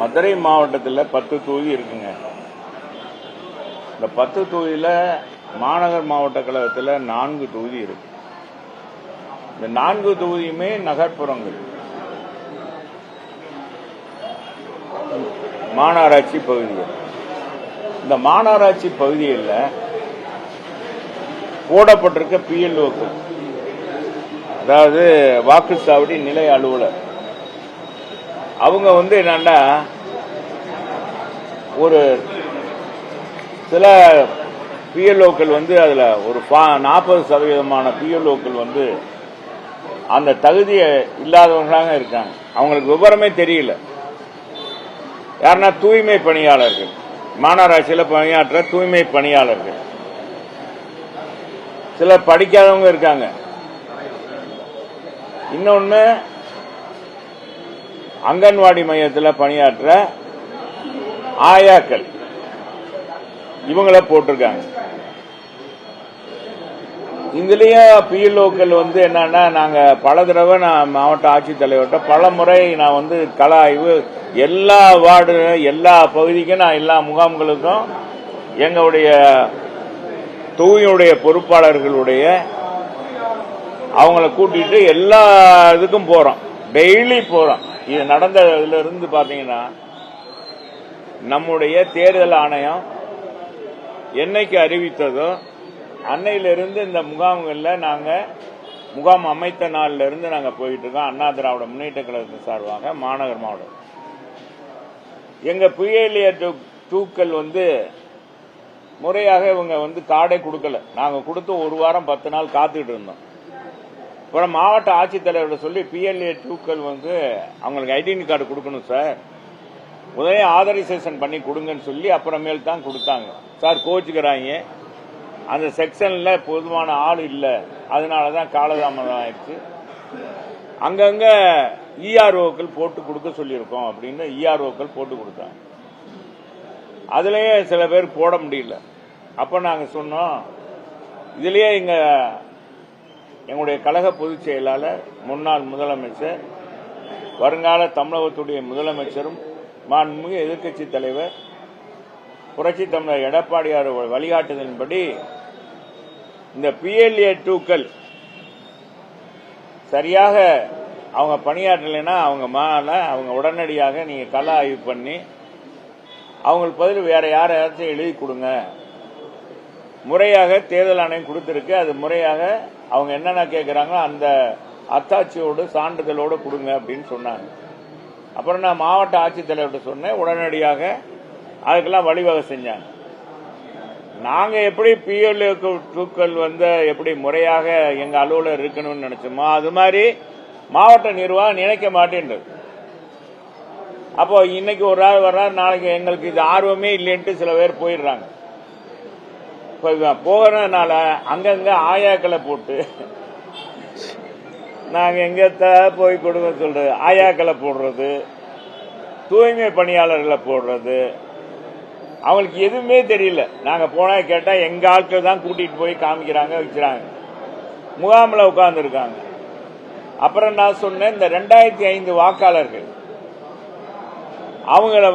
மதுரை மாவட்டத்தில் 10 தொகுதி இருக்குங்க. இந்த 10 தொகுதியில் மாநகர் மாவட்ட கழகத்தில் 4 தொகுதி இருக்கு. இந்த 4 தொகுதியுமே நகர்ப்புறங்கள், மாநகராட்சி பகுதிகள். இந்த மாநகராட்சி பகுதியில் போடப்பட்டிருக்க பிஎல்ஓக்கள், அதாவது வாக்குச்சாவடி நிலைய அலுவலர், அவங்க என்னன்னா ஒரு சில பிஎல்ஓக்கள் அதுல ஒரு 40% பிஎல்ஓக்கள் அந்த தகுதியை இல்லாதவங்களாக இருக்காங்க. அவங்களுக்கு விவரமே தெரியல. யாருன்னா தூய்மை பணியாளர்கள், மாநகராட்சியில் பணியாற்ற தூய்மை பணியாளர்கள், சில படிக்காதவங்க இருக்காங்க. இன்னொன்னு அங்கன்வாடி மையத்தில் பணியாற்ற ஆயாக்கள், இவங்கள போட்டிருக்காங்க. இதுலயும் பிஎல்ஓக்கள் என்னன்னா, நாங்க பல தடவை நான் மாவட்ட ஆட்சித்தலைவர்கிட்ட பல முறை நான் கள ஆய்வு, எல்லா வார்டு எல்லா பகுதிக்கும் நான் எல்லா முகாம்களுக்கும் எங்களுடைய தொகுதியுடைய பொறுப்பாளர்களுடைய அவங்கள கூட்டிட்டு எல்லா இதுக்கும் போறோம், டெய்லி போறோம். இது நடந்ததுல இருந்து பாத்தீங்கன்னா, நம்முடைய தேர்தல் ஆணையம் என்னைக்கு அறிவித்ததோ அன்னையிலிருந்து இந்த முகாம்களில் நாங்க முகாம் அமைத்த நாளில இருந்து நாங்க போயிட்டு இருக்கோம். அண்ணா திராவிட முன்னேற்ற கழகத்தின் சார்பாக மாநகர் மாவட்டம் எங்க பிஎல்ஏ தூக்கல் முறையாக இவங்க கார்டே கொடுக்கல. நாங்க கொடுத்து 1 வாரம் 10 நாள் காத்துக்கிட்டு இருந்தோம். அப்புறம் மாவட்ட ஆட்சித்தலைவர்கிட்ட சொல்லி பிஎல்ஏ தூக்கல் அவங்களுக்கு ஐடென்டி கார்டு கொடுக்கணும் சார், உடனே ஆதரைசேஷன் பண்ணி கொடுங்கன்னு சொல்லி அப்புறமேல் தான் கொடுத்தாங்க. சார் கோச்சுக்கிறாங்க, அந்த செக்ஷன்ல போதுமான ஆள் இல்லை, அதனாலதான் காலதாமதம் ஆயிடுச்சு. அங்கங்க இஆர்ஓக்கள் போட்டு கொடுக்க சொல்லியிருக்கோம் அப்படின்னு இஆர்ஓக்கள் போட்டு கொடுத்தாங்க. அதுலயே சில பேர் போட முடியல. அப்ப நாங்க சொன்னோம், இதுலயே எங்களுடைய கழக பொதுச் செயலாளர், முன்னாள் முதலமைச்சர், வருங்கால தமிழகத்துடைய முதலமைச்சரும் மாண்புமிகு எதிர்க்கட்சி தலைவர் புரட்சி தமிழர் எடப்பாடியார் வழிகாட்டுதலின்படி இந்த பிஎல்ஏ டூக்கள் சரியாக அவங்க பணியாற்றலைன்னா அவங்க உடனடியாக நீங்க கள ஆய்வு பண்ணி அவங்களுக்கு பதில் வேற யாரையாச்சும் எழுதி கொடுங்க. முறையாக தேர்தல் ஆணையம் கொடுத்திருக்கு, அது முறையாக அவங்க என்னென்ன கேட்கிறாங்களோ அந்த அத்தாட்சியோடு சான்றிதழோடு கொடுங்க அப்படின்னு சொன்னாங்க. அப்புறம் நான் மாவட்ட ஆட்சித்தலைவர்கிட்ட சொன்னேன், உடனடியாக அதுக்கெல்லாம் வழிவகை செஞ்சாங்க. நாங்க எப்படி பிஎல்ஏ தூக்கல் எப்படி முறையாக எங்க அலுவலர் இருக்கணும்னு நினைச்சோமோ அது மாதிரி மாவட்ட நிர்வாகம் நினைக்க மாட்டேன்றது. அப்போ இன்னைக்கு ஒரு நாள் வர்றாரு, நாளைக்கு எங்களுக்கு இது ஆர்வமே இல்லைன்ட்டு சில பேர் போயிடுறாங்க. போகிறதுனால அங்கங்க ஆயாக்களை போட்டு நாங்க எங்கத்த போய் கொடுங்க சொல்றது, ஆயாக்களை போடுறது, தூய்மை பணியாளர்களை போடுறது, அவங்களுக்கு எதுவுமே தெரியல. நாங்க போனா கேட்டா எங்க ஆட்கள் தான் கூட்டிட்டு போய் காமிக்கிறாங்க, வச்சுறாங்க, முகாமில் உட்கார்ந்து இருக்காங்க. அப்புறம் நான் சொன்னேன், இந்த 2005 வாக்காளர்கள் அவங்கள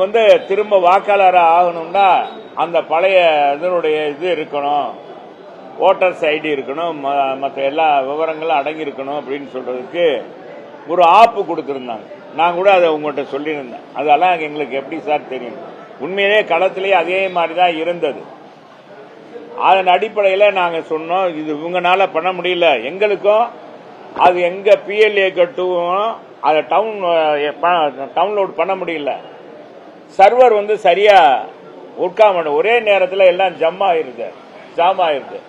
திரும்ப வாக்காளராக ஆகணும்னா அந்த பழைய இதனுடைய இது இருக்கணும், ஓட்டர்ஸ் ஐடி இருக்கணும், மற்ற எல்லா விவரங்களும் அடங்கி இருக்கணும் அப்படின்னு சொல்றதுக்கு ஒரு ஆப்பு கொடுத்திருந்தாங்க. நான் கூட அதை உங்கள்கிட்ட சொல்லியிருந்தேன். அதெல்லாம் எங்களுக்கு எப்படி சார் தெரியும்? உண்மையிலே களத்திலேயே அதே மாதிரி தான் இருந்தது. அதன் அடிப்படையில் நாங்க சொன்னோம், இது இவங்கனால பண்ண முடியல, எங்களுக்கும் அது எங்க பிஎல்ஏ கட்டுவோம் அதை டவுன்லோட் பண்ண முடியல, சர்வர் சரியா ஒர்க் ஆக மாட்டேன், ஒரே நேரத்தில் எல்லாம் ஜாம் ஆயிருது,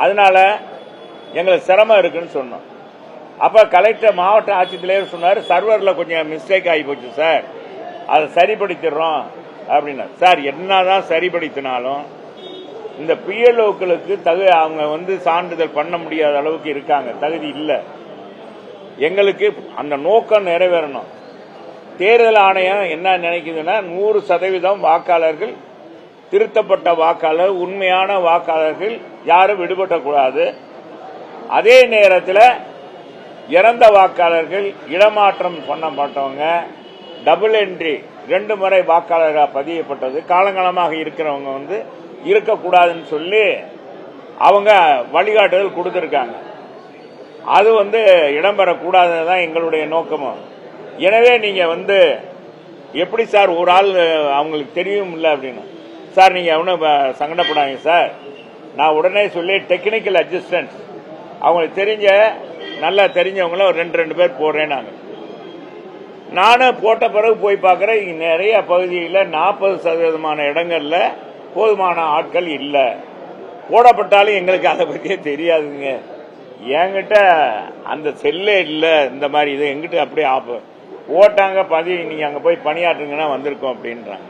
அதனால எங்களுக்கு சிரமம் இருக்குன்னு சொன்னோம். அப்ப கலெக்டர் மாவட்ட ஆட்சித்தலைவர் சொன்னார், சர்வர்ல கொஞ்சம் மிஸ்டேக் ஆகி போச்சு சார், அதை சரிப்படுத்திடுறோம் அப்படின்னா. சார் என்னதான் சரிப்படுத்தினாலும் இந்த பிஎல்ஓக்களுக்கு அவங்க சான்றிதழ் பண்ண முடியாத அளவுக்கு இருக்காங்க, தகுதி இல்லை. எங்களுக்கு அந்த நோக்கம் நிறைவேறணும். தேர்தல் ஆணையம் என்ன நினைக்குதுன்னா 100% வாக்காளர்கள், திருத்தப்பட்ட வாக்காளர், உண்மையான வாக்காளர்கள் யாரும் விடுபட்டக்கூடாது. அதே நேரத்தில் இறந்த வாக்காளர்கள், இடமாற்றம் பண்ணப்பட்டவங்க, டபுள் என்ட்ரி 2 முறை வாக்காளராக பதியப்பட்டது காலங்காலமாக இருக்கிறவங்க இருக்கக்கூடாதுன்னு சொல்லி அவங்க வழிகாட்டுதல் கொடுத்திருக்காங்க. அது இடம்பெறக்கூடாதுன்னு தான் எங்களுடைய நோக்கமும். எனவே நீங்க எப்படி சார் ஒரு ஆள் அவங்களுக்கு தெரியும் இல்லை அப்படின்னு சார், நீங்க ஒன்றும் சங்கடப்படாதீங்க சார், நான் உடனே சொல்லி டெக்னிக்கல் அசிஸ்டன்ட் அவங்களுக்கு நல்லா தெரிஞ்சவங்கள ஒரு 2 பேர் போடுறேன். நானும் போட்ட பிறகு போய் பார்க்கிறேன், நிறைய பகுதியில் 40% இடங்கள்ல போதுமான ஆட்கள் இல்லை. போடப்பட்டாலும் எங்களுக்கு அதை பற்றியே தெரியாதுங்க. என்கிட்ட அந்த செல்லே இல்லை, இந்த மாதிரி இது எங்கிட்ட அப்படியே ஓட்டாங்க நீங்க அங்க போய் பணியாற்றுங்கன்னா வந்திருக்கோம் அப்படின்றாங்க.